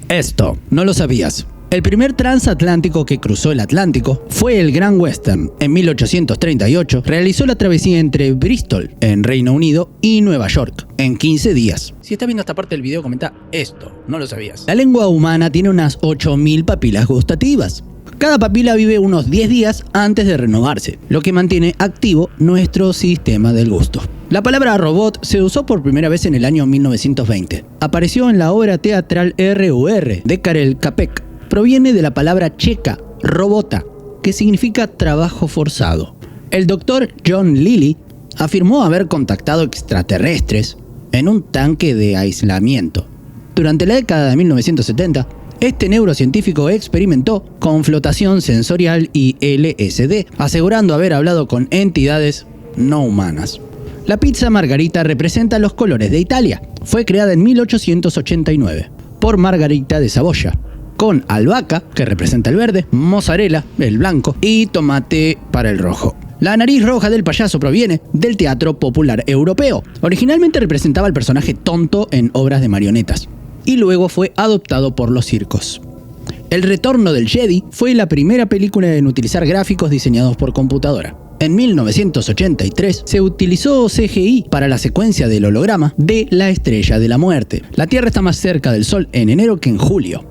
Esto no lo sabías. El primer transatlántico que cruzó el Atlántico fue el Gran Western. En 1838 realizó la travesía entre Bristol, en Reino Unido, y Nueva York, en 15 días. Si estás viendo esta parte del video, comenta esto, no lo sabías. La lengua humana tiene unas 8000 papilas gustativas. Cada papila vive unos 10 días antes de renovarse, lo que mantiene activo nuestro sistema del gusto. La palabra robot se usó por primera vez en el año 1920. Apareció en la obra teatral RUR de Karel Čapek. Proviene de la palabra checa, robota, que significa trabajo forzado. El doctor John Lilly afirmó haber contactado extraterrestres en un tanque de aislamiento. Durante la década de 1970, este neurocientífico experimentó con flotación sensorial y LSD, asegurando haber hablado con entidades no humanas. La pizza margarita representa los colores de Italia. Fue creada en 1889 por Margarita de Saboya, con albahaca, que representa el verde, mozzarella, el blanco, y tomate para el rojo. La nariz roja del payaso proviene del teatro popular europeo. Originalmente representaba al personaje tonto en obras de marionetas, y luego fue adoptado por los circos. El retorno del Jedi fue la primera película en utilizar gráficos diseñados por computadora. En 1983 se utilizó CGI para la secuencia del holograma de la Estrella de la Muerte. La Tierra está más cerca del Sol en enero que en julio.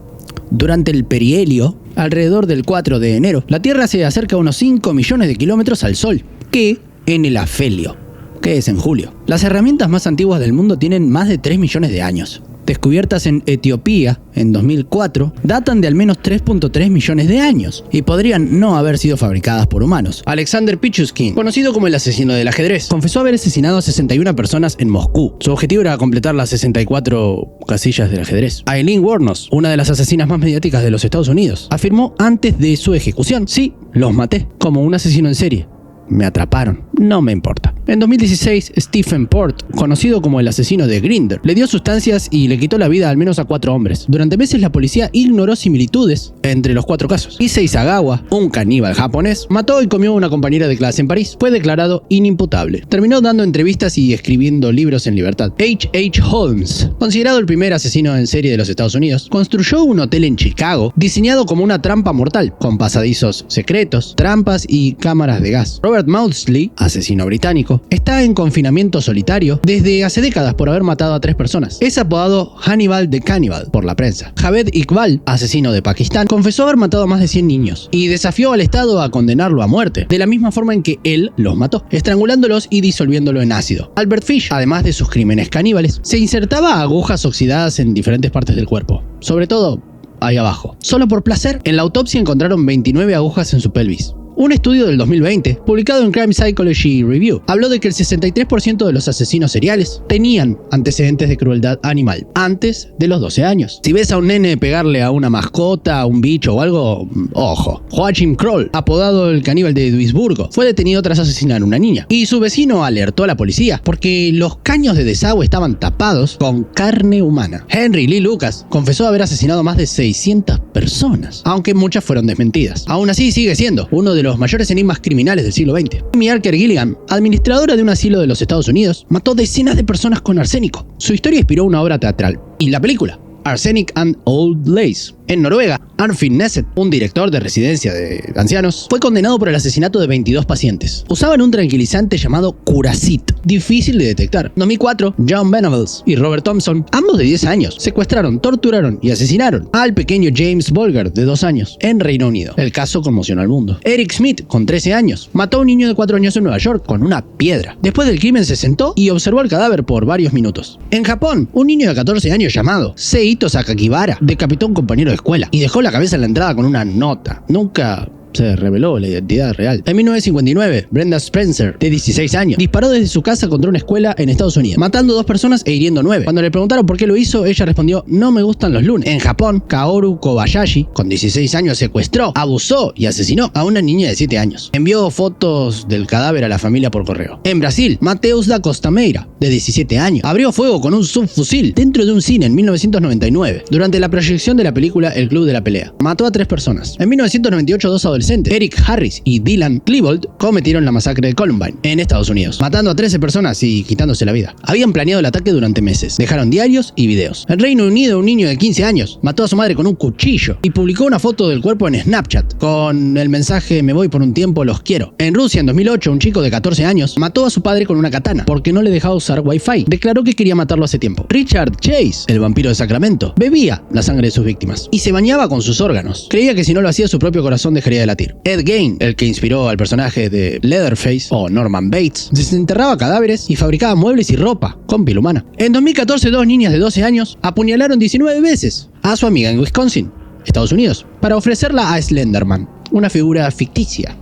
Durante el perihelio, alrededor del 4 de enero, la Tierra se acerca a unos 5 millones de kilómetros al Sol, que en el afelio, que es en julio. Las herramientas más antiguas del mundo tienen más de 3 millones de años. Descubiertas en Etiopía en 2004, datan de al menos 3.3 millones de años y podrían no haber sido fabricadas por humanos. Alexander Pichushkin, conocido como el asesino del ajedrez, confesó haber asesinado a 61 personas en Moscú. Su objetivo era completar las 64 casillas del ajedrez. Aileen Wuornos, una de las asesinas más mediáticas de los Estados Unidos, afirmó antes de su ejecución: sí, los maté, como un asesino en serie. Me atraparon, no me importa. En 2016, Stephen Port, conocido como el asesino de Grindr, le dio sustancias y le quitó la vida al menos a 4 hombres. Durante meses la policía ignoró similitudes entre los 4 casos. Issei Sagawa, un caníbal japonés, mató y comió a una compañera de clase en París. Fue declarado inimputable. Terminó dando entrevistas y escribiendo libros en libertad. H.H. Holmes, considerado el primer asesino en serie de los Estados Unidos, construyó un hotel en Chicago diseñado como una trampa mortal, con pasadizos secretos, trampas y cámaras de gas. Robert Maudsley, asesino británico, está en confinamiento solitario desde hace décadas por haber matado a 3 personas. Es apodado Hannibal the Cannibal por la prensa. Javed Iqbal, asesino de Pakistán, confesó haber matado a más de 100 niños y desafió al Estado a condenarlo a muerte, de la misma forma en que él los mató, estrangulándolos y disolviéndolo en ácido. Albert Fish, además de sus crímenes caníbales, se insertaba agujas oxidadas en diferentes partes del cuerpo, sobre todo ahí abajo. Solo por placer, en la autopsia encontraron 29 agujas en su pelvis. Un estudio del 2020, publicado en Crime Psychology Review, habló de que el 63% de los asesinos seriales tenían antecedentes de crueldad animal antes de los 12 años. Si ves a un nene pegarle a una mascota, a un bicho o algo, ojo. Joachim Kroll, apodado el caníbal de Duisburgo, fue detenido tras asesinar a una niña. Y su vecino alertó a la policía porque los caños de desagüe estaban tapados con carne humana. Henry Lee Lucas confesó haber asesinado a más de 600 personas, aunque muchas fueron desmentidas. Aún así sigue siendo uno de los mayores enigmas criminales del siglo XX. Amy Archer Gilligan, administradora de un asilo de los Estados Unidos, mató decenas de personas con arsénico. Su historia inspiró una obra teatral y la película Arsenic and Old Lace. En Noruega, Arnfinn Nesset, un director de residencia de ancianos, fue condenado por el asesinato de 22 pacientes. Usaban un tranquilizante llamado Curacit, difícil de detectar. En 2004, John Venables y Robert Thompson, ambos de 10 años, secuestraron, torturaron y asesinaron al pequeño James Bolger, de 2 años, en Reino Unido. El caso conmocionó al mundo. Eric Smith, con 13 años, mató a un niño de 4 años en Nueva York con una piedra. Después del crimen se sentó y observó el cadáver por varios minutos. En Japón, un niño de 14 años llamado Seito Sakakibara decapitó a un compañero de escuela y dejó la cabeza en la entrada con una nota. Nunca se reveló la identidad real. En 1959, Brenda Spencer, de 16 años, disparó desde su casa contra una escuela en Estados Unidos, matando 2 personas e hiriendo 9. Cuando le preguntaron por qué lo hizo, ella respondió: no me gustan los lunes. En Japón, Kaoru Kobayashi, con 16 años, secuestró, abusó y asesinó a una niña de 7 años. Envió fotos del cadáver a la familia por correo. En Brasil, Mateus da Costa Meira, de 17 años, abrió fuego con un subfusil dentro de un cine en 1999, durante la proyección de la película El Club de la Pelea. Mató a 3 personas. En 1998, 2 adolescentes adolescentes. Eric Harris y Dylan Klebold cometieron la masacre de Columbine, en Estados Unidos, matando a 13 personas y quitándose la vida. Habían planeado el ataque durante meses. Dejaron diarios y videos. En Reino Unido, un niño de 15 años mató a su madre con un cuchillo y publicó una foto del cuerpo en Snapchat con el mensaje "me voy por un tiempo, los quiero". En Rusia, en 2008, un chico de 14 años mató a su padre con una katana porque no le dejaba usar Wi-Fi. Declaró que quería matarlo hace tiempo. Richard Chase, el vampiro de Sacramento, bebía la sangre de sus víctimas y se bañaba con sus órganos. Creía que si no lo hacía, su propio corazón dejaría de latir. Ed Gein, el que inspiró al personaje de Leatherface o Norman Bates, desenterraba cadáveres y fabricaba muebles y ropa con piel humana. En 2014, dos niñas de 12 años apuñalaron 19 veces a su amiga en Wisconsin, Estados Unidos, para ofrecerla a Slenderman, una figura ficticia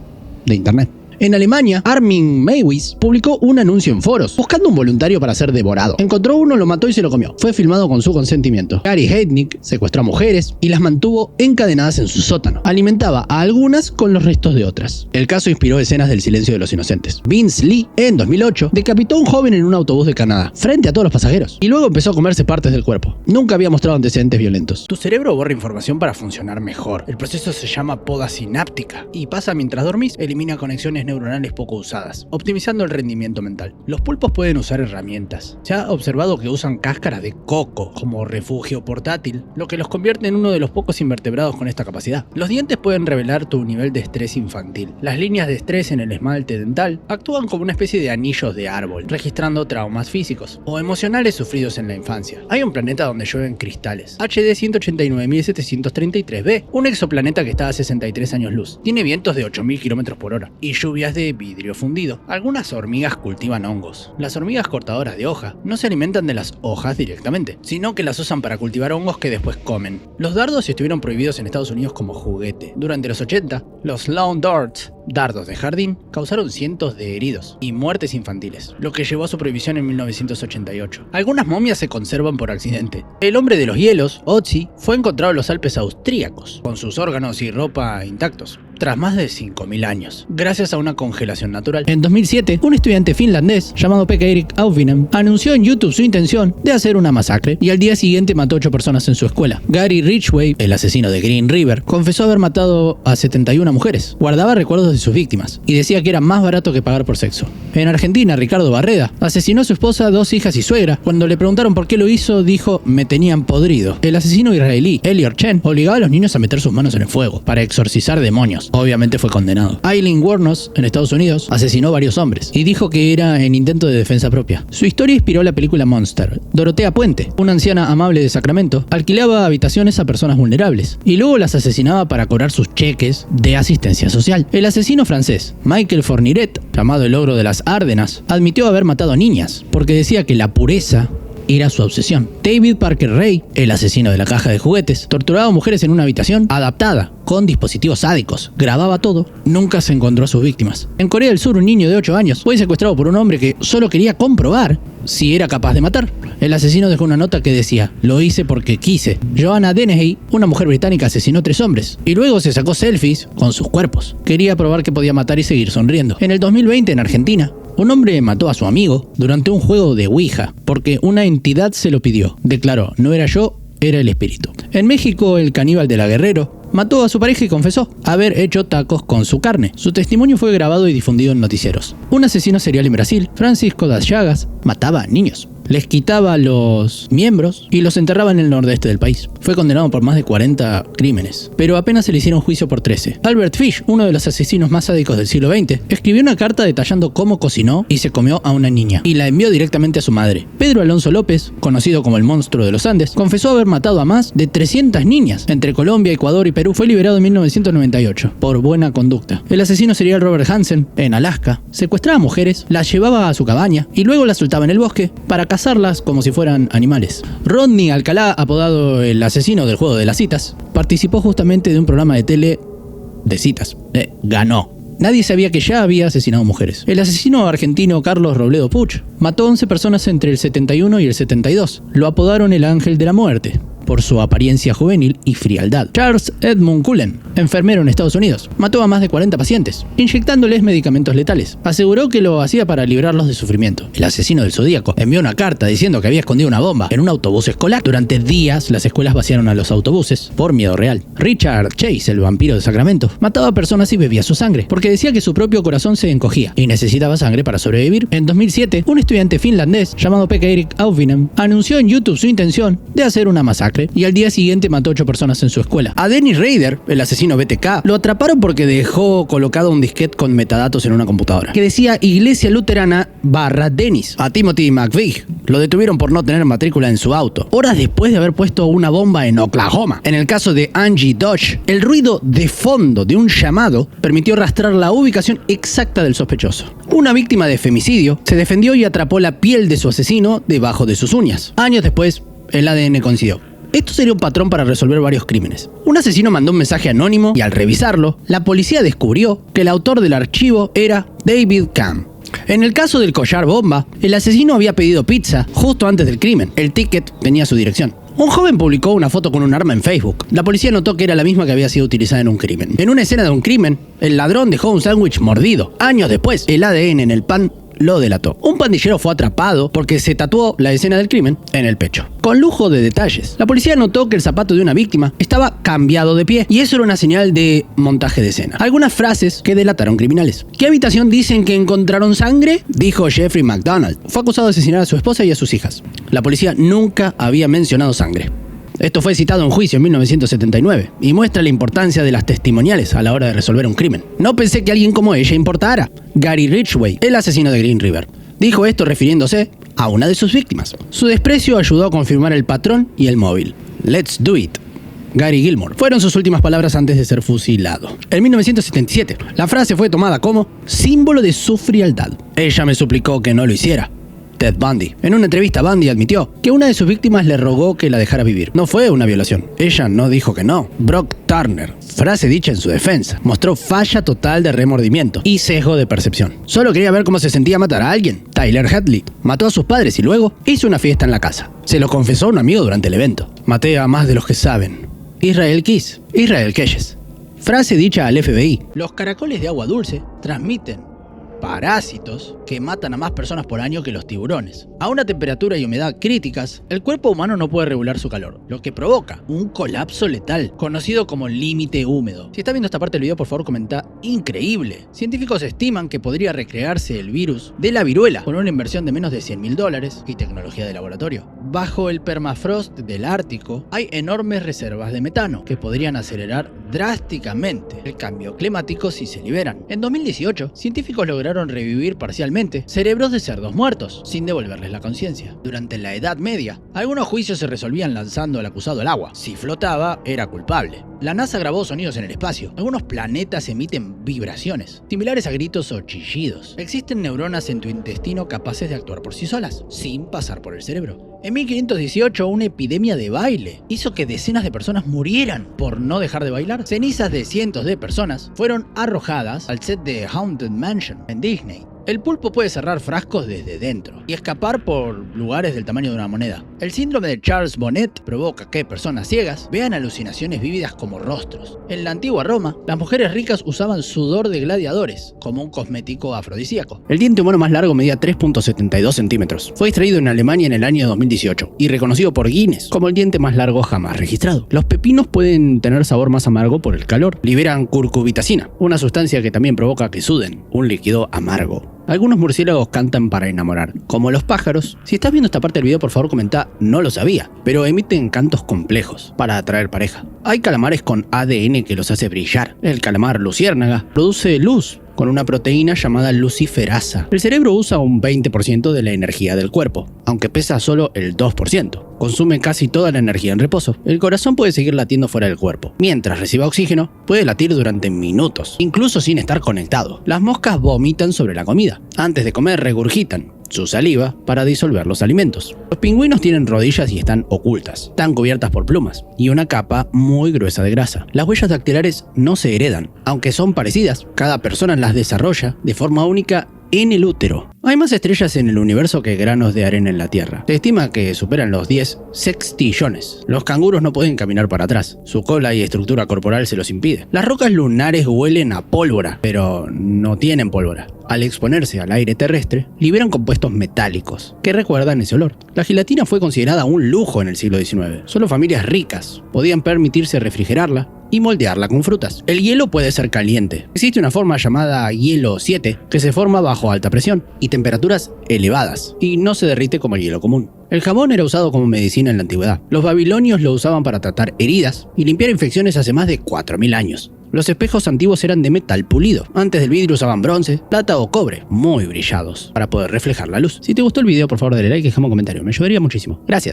de internet. En Alemania, Armin Meiwes publicó un anuncio en foros buscando un voluntario para ser devorado. Encontró uno, lo mató y se lo comió. Fue filmado con su consentimiento. Gary Heidnik secuestró a mujeres y las mantuvo encadenadas en su sótano. Alimentaba a algunas con los restos de otras. El caso inspiró escenas del Silencio de los Inocentes. Vince Lee, en 2008, decapitó a un joven en un autobús de Canadá, frente a todos los pasajeros, y luego empezó a comerse partes del cuerpo. Nunca había mostrado antecedentes violentos. Tu cerebro borra información para funcionar mejor. El proceso se llama poda sináptica y pasa mientras dormís. Elimina conexiones neuronales poco usadas, optimizando el rendimiento mental. Los pulpos pueden usar herramientas. Se ha observado que usan cáscaras de coco como refugio portátil, lo que los convierte en uno de los pocos invertebrados con esta capacidad. Los dientes pueden revelar tu nivel de estrés infantil. Las líneas de estrés en el esmalte dental actúan como una especie de anillos de árbol, registrando traumas físicos o emocionales sufridos en la infancia. Hay un planeta donde llueven cristales, HD 189.733b, un exoplaneta que está a 63 años luz. Tiene vientos de 8.000 km por hora y lluvias de vidrio fundido. Algunas hormigas cultivan hongos. Las hormigas cortadoras de hoja no se alimentan de las hojas directamente, sino que las usan para cultivar hongos que después comen. Los dardos estuvieron prohibidos en Estados Unidos como juguete. Durante los 80, los lawn darts, dardos de jardín, causaron cientos de heridos y muertes infantiles, lo que llevó a su prohibición en 1988. Algunas momias se conservan por accidente. El hombre de los hielos, Otzi, fue encontrado en los Alpes austríacos, con sus órganos y ropa intactos, tras más de 5.000 años, gracias a una congelación natural. En 2007, un estudiante finlandés llamado Pekka Erik Auvinen anunció en YouTube su intención de hacer una masacre y al día siguiente mató a 8 personas en su escuela. Gary Ridgway, el asesino de Green River, confesó haber matado a 71 mujeres, guardaba recuerdos de sus víctimas y decía que era más barato que pagar por sexo. En Argentina, Ricardo Barreda asesinó a su esposa, 2 hijas y suegra. Cuando le preguntaron por qué lo hizo, dijo: "me tenían podrido". El asesino israelí Elior Chen obligaba a los niños a meter sus manos en el fuego para exorcizar demonios. Obviamente fue condenado. Aileen Wuornos, en Estados Unidos, asesinó varios hombres y dijo que era en intento de defensa propia. Su historia inspiró la película Monster. Dorotea Puente, una anciana amable de Sacramento, alquilaba habitaciones a personas vulnerables y luego las asesinaba para cobrar sus cheques de asistencia social. El asesino francés Michael Fourniret, llamado el ogro de las Ardenas, admitió haber matado a niñas porque decía que la pureza era su obsesión. David Parker Ray, el asesino de la caja de juguetes, torturaba a mujeres en una habitación adaptada con dispositivos sádicos, grababa todo, nunca se encontró a sus víctimas. En Corea del Sur, un niño de 8 años fue secuestrado por un hombre que solo quería comprobar si era capaz de matar. El asesino dejó una nota que decía: "lo hice porque quise". Joanna Dennehy, una mujer británica, asesinó 3 hombres y luego se sacó selfies con sus cuerpos. Quería probar que podía matar y seguir sonriendo. En el 2020, en Argentina, un hombre mató a su amigo durante un juego de Ouija porque una entidad se lo pidió. Declaró: "no era yo, era el espíritu". En México, el caníbal de la Guerrero mató a su pareja y confesó haber hecho tacos con su carne. Su testimonio fue grabado y difundido en noticieros. Un asesino serial en Brasil, Francisco das Chagas, mataba a niños. Les quitaba los miembros y los enterraba en el nordeste del país. Fue condenado por más de 40 crímenes, pero apenas se le hicieron juicio por 13. Albert Fish, uno de los asesinos más sádicos del siglo XX, escribió una carta detallando cómo cocinó y se comió a una niña, y la envió directamente a su madre. Pedro Alonso López, conocido como el monstruo de los Andes, confesó haber matado a más de 300 niñas entre Colombia, Ecuador y Perú. Fue liberado en 1998 por buena conducta. El asesino serial Robert Hansen, en Alaska, secuestraba mujeres, las llevaba a su cabaña y luego las soltaba en el bosque para cazarlas como si fueran animales. Rodney Alcalá, apodado el asesino del juego de las citas, participó justamente de un programa de tele de citas. Ganó. Nadie sabía que ya había asesinado mujeres. El asesino argentino Carlos Robledo Puch mató 11 personas entre el 71 y el 72. Lo apodaron el Ángel de la Muerte. por su apariencia juvenil y frialdad. Charles Edmund Cullen, enfermero en Estados Unidos, mató a más de 40 pacientes, inyectándoles medicamentos letales. Aseguró que lo hacía para librarlos de sufrimiento. El asesino del Zodíaco envió una carta diciendo que había escondido una bomba en un autobús escolar. Durante días, las escuelas vaciaron a los autobuses por miedo real. Richard Chase, el vampiro de Sacramento, mataba a personas y bebía su sangre, porque decía que su propio corazón se encogía y necesitaba sangre para sobrevivir. En 2007, un estudiante finlandés llamado Pekka Erik Auvinen anunció en YouTube su intención de hacer una masacre y al día siguiente mató 8 personas en su escuela. A Dennis Rader, el asesino BTK, lo atraparon porque dejó colocado un disquete con metadatos en una computadora que decía Iglesia Luterana /Dennis. A Timothy McVeigh lo detuvieron por no tener matrícula en su auto, horas después de haber puesto una bomba en Oklahoma. En el caso de Angie Dodge, el ruido de fondo de un llamado permitió rastrear la ubicación exacta del sospechoso. Una víctima de femicidio se defendió y atrapó la piel de su asesino debajo de sus uñas. Años después, el ADN coincidió. Esto sería un patrón para resolver varios crímenes. Un asesino mandó un mensaje anónimo y al revisarlo, la policía descubrió que el autor del archivo era David Camm. En el caso del collar bomba, el asesino había pedido pizza justo antes del crimen. El ticket tenía su dirección. Un joven publicó una foto con un arma en Facebook. La policía notó que era la misma que había sido utilizada en un crimen. En una escena de un crimen, el ladrón dejó un sándwich mordido. Años después, el ADN en el pan lo delató. Un pandillero fue atrapado porque se tatuó la escena del crimen en el pecho. Con lujo de detalles, la policía notó que el zapato de una víctima estaba cambiado de pie y eso era una señal de montaje de escena. Algunas frases que delataron criminales. ¿Qué habitación dicen que encontraron sangre? Dijo Jeffrey McDonald. Fue acusado de asesinar a su esposa y a sus hijas. La policía nunca había mencionado sangre. Esto fue citado en juicio en 1979 y muestra la importancia de las testimoniales a la hora de resolver un crimen. No pensé que alguien como ella importara. Gary Ridgway, el asesino de Green River, dijo esto refiriéndose a una de sus víctimas. Su desprecio ayudó a confirmar el patrón y el móvil. Let's do it. Gary Gilmore. Fueron sus últimas palabras antes de ser fusilado. En 1977, la frase fue tomada como símbolo de su frialdad. Ella me suplicó que no lo hiciera. Ted Bundy. En una entrevista, Bundy admitió que una de sus víctimas le rogó que la dejara vivir. No fue una violación. Ella no dijo que no. Brock Turner, frase dicha en su defensa, mostró falla total de remordimiento y sesgo de percepción. Solo quería ver cómo se sentía matar a alguien. Tyler Hadley mató a sus padres y luego hizo una fiesta en la casa. Se lo confesó a un amigo durante el evento. Maté a más de los que saben. Israel Keyes. Frase dicha al FBI. Los caracoles de agua dulce transmiten parásitos que matan a más personas por año que los tiburones. A una temperatura y humedad críticas, el cuerpo humano no puede regular su calor, lo que provoca un colapso letal, conocido como límite húmedo. Si estás viendo esta parte del video, por favor comenta increíble. Científicos estiman que podría recrearse el virus de la viruela con una inversión de menos de $100.000 y tecnología de laboratorio. Bajo el permafrost del Ártico hay enormes reservas de metano que podrían acelerar drásticamente el cambio climático si se liberan. En 2018, científicos lograron revivir parcialmente cerebros de cerdos muertos, sin devolverles la conciencia. Durante la Edad Media, algunos juicios se resolvían lanzando al acusado al agua. Si flotaba, era culpable. La NASA grabó sonidos en el espacio. Algunos planetas emiten vibraciones, similares a gritos o chillidos. Existen neuronas en tu intestino capaces de actuar por sí solas, sin pasar por el cerebro. En 1518, una epidemia de baile hizo que decenas de personas murieran por no dejar de bailar. Cenizas de cientos de personas fueron arrojadas al set de Haunted Mansion en Disney. El pulpo puede cerrar frascos desde dentro y escapar por lugares del tamaño de una moneda. El síndrome de Charles Bonnet provoca que personas ciegas vean alucinaciones vívidas como rostros. En la antigua Roma, las mujeres ricas usaban sudor de gladiadores como un cosmético afrodisíaco. El diente humano más largo medía 3.72 centímetros. Fue extraído en Alemania en el año 2018 y reconocido por Guinness como el diente más largo jamás registrado. Los pepinos pueden tener sabor más amargo por el calor. Liberan curcubitacina, una sustancia que también provoca que suden, un líquido amargo. Algunos murciélagos cantan para enamorar, como los pájaros. Si estás viendo esta parte del video, por favor comenta, no lo sabía, pero emiten cantos complejos para atraer pareja. Hay calamares con ADN que los hace brillar. El calamar luciérnaga produce luz con una proteína llamada luciferasa. El cerebro usa un 20% de la energía del cuerpo, aunque pesa solo el 2%. Consume casi toda la energía en reposo. El corazón puede seguir latiendo fuera del cuerpo. Mientras reciba oxígeno, puede latir durante minutos, incluso sin estar conectado. Las moscas vomitan sobre la comida. Antes de comer, regurgitan su saliva para disolver los alimentos. Los pingüinos tienen rodillas y están ocultas. Están cubiertas por plumas y una capa muy gruesa de grasa. Las huellas dactilares no se heredan, aunque son parecidas. Cada persona las desarrolla de forma única en el útero. Hay más estrellas en el universo que granos de arena en la Tierra. Se estima que superan los 10 sextillones. Los canguros no pueden caminar para atrás. Su cola y estructura corporal se los impide. Las rocas lunares huelen a pólvora, pero no tienen pólvora. Al exponerse al aire terrestre, liberan compuestos metálicos que recuerdan ese olor. La gelatina fue considerada un lujo en el siglo XIX. Solo familias ricas podían permitirse refrigerarla y moldearla con frutas. El hielo puede ser caliente. Existe una forma llamada hielo 7 que se forma bajo alta presión y temperaturas elevadas y no se derrite como el hielo común. El jabón era usado como medicina en la antigüedad. Los babilonios lo usaban para tratar heridas y limpiar infecciones hace más de 4000 años. Los espejos antiguos eran de metal pulido. Antes del vidrio usaban bronce, plata o cobre, muy brillados, para poder reflejar la luz. Si te gustó el video, por favor dale like y déjame un comentario, me ayudaría muchísimo. Gracias.